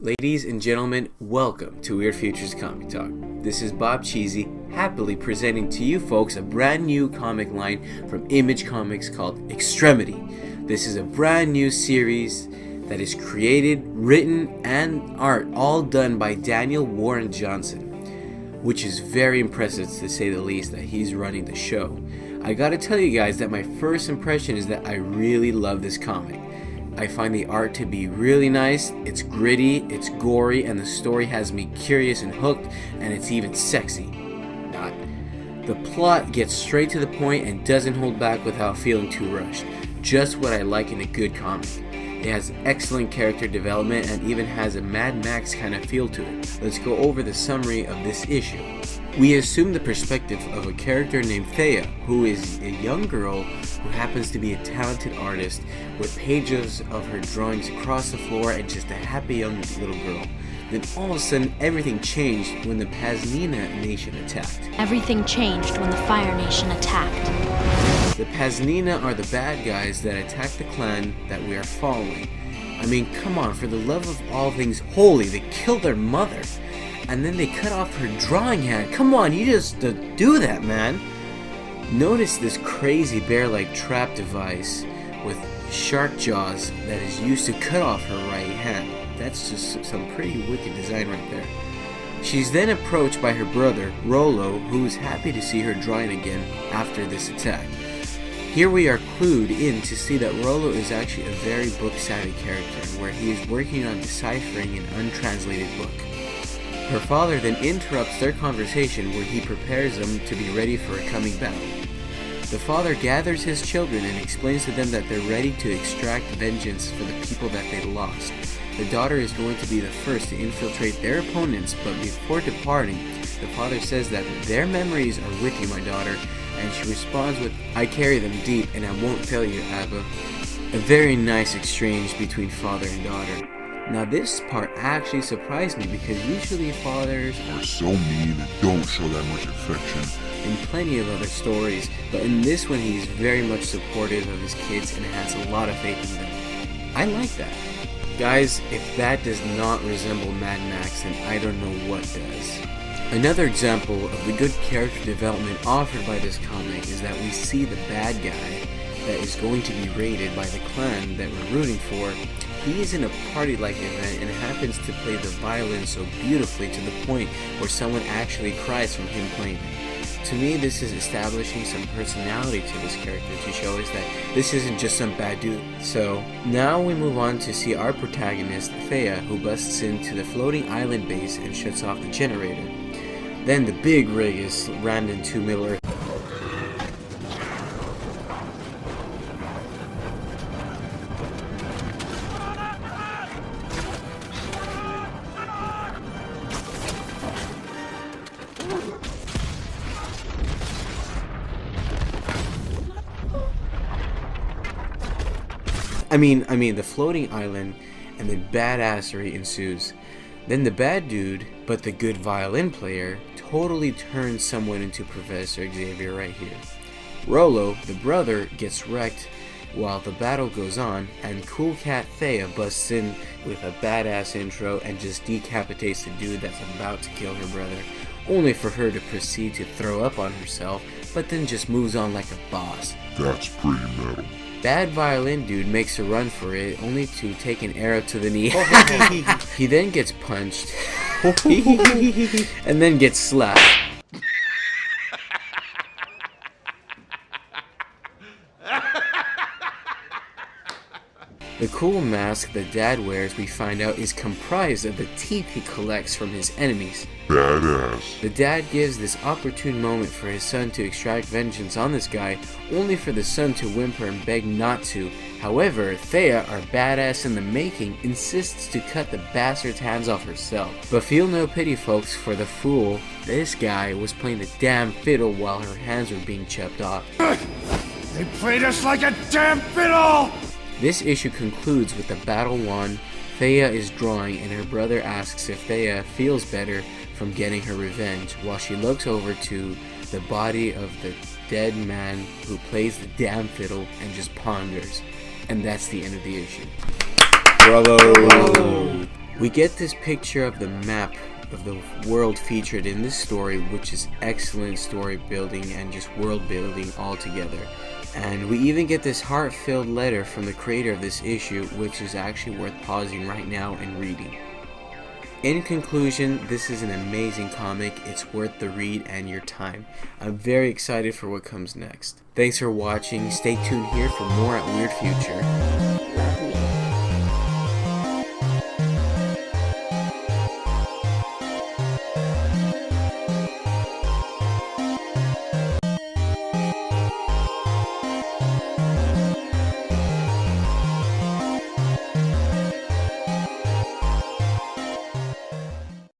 Ladies and gentlemen, welcome to Weird Futures Comic Talk. This is Bob Cheesy, happily presenting to you folks a brand new comic line from Image Comics called Extremity. This is a brand new series that is created, written, and art all done by Daniel Warren Johnson, which is very impressive to say the least that he's running the show. I gotta tell you guys that my first impression is that I really love this comic. I find the art to be really nice, it's gritty, it's gory, and the story has me curious and hooked, and it's even sexy. Not. The plot gets straight to the point and doesn't hold back without feeling too rushed. Just what I like in a good comic. It has excellent character development and even has a Mad Max kind of feel to it. Let's go over the summary of this issue. We assume the perspective of a character named Thea, who is a young girl who happens to be a talented artist with pages of her drawings across the floor and just a happy young little girl. Then all of a sudden everything changed when the Paznina Nation attacked. Everything changed when the Fire Nation attacked. The Paznina are the bad guys that attacked the clan that we are following. I mean, come on, for the love of all things holy, they killed their mother. And then they cut off her drawing hand. Come on, you just do that, man. Notice this crazy bear-like trap device with shark jaws that is used to cut off her right hand. That's just some pretty wicked design right there. She's then approached by her brother, Rollo, who is happy to see her drawing again after this attack. Here we are clued in to see that Rollo is actually a very book-savvy character, where he is working on deciphering an untranslated book. Her father then interrupts their conversation where he prepares them to be ready for a coming battle. The father gathers his children and explains to them that they're ready to extract vengeance for the people that they lost. The daughter is going to be the first to infiltrate their opponents, but before departing, the father says that their memories are with you, my daughter, and she responds with, I carry them deep and I won't fail you, Abba. A very nice exchange between father and daughter. Now this part actually surprised me because usually fathers are so mean and don't show that much affection in plenty of other stories, but in this one he's very much supportive of his kids and has a lot of faith in them. I like that. Guys, if that does not resemble Mad Max, then I don't know what does. Another example of the good character development offered by this comic is that we see the bad guy that is going to be raided by the clan that we're rooting for. He is in a party-like event and happens to play the violin so beautifully to the point where someone actually cries from him playing it. To me, this is establishing some personality to this character to show us that this isn't just some bad dude. So, now we move on to see our protagonist, Thea, who busts into the floating island base and shuts off the generator. Then the big rig is rammed into Middle-earth. I mean, the floating island, and then badassery ensues. Then the bad dude, but the good violin player, totally turns someone into Professor Xavier right here. Rollo, the brother, gets wrecked while the battle goes on, and Cool Cat Thea busts in with a badass intro and just decapitates the dude that's about to kill her brother, only for her to proceed to throw up on herself, but then just moves on like a boss. That's pretty metal. Bad violin dude makes a run for it, only to take an arrow to the knee. He then gets punched, and then gets slapped. The cool mask that Dad wears, we find out, is comprised of the teeth he collects from his enemies. Badass. The dad gives this opportune moment for his son to extract vengeance on this guy, only for the son to whimper and beg not to. However, Thea, our badass in the making, insists to cut the bastard's hands off herself. But feel no pity, folks, for the fool. This guy was playing the damn fiddle while her hands were being chopped off. They played us like a damn fiddle! This issue concludes with the battle won. Thea is drawing and her brother asks if Thea feels better from getting her revenge, while she looks over to the body of the dead man who plays the damn fiddle and just ponders. And that's the end of the issue. Bravo! We get this picture of the map of the world featured in this story, which is excellent story building and just world building altogether. And we even get this heart-filled letter from the creator of this issue, which is actually worth pausing right now and reading. In conclusion, this is an amazing comic. It's worth the read and your time. I'm very excited for what comes next. Thanks for watching. Stay tuned here for more at Weird Future.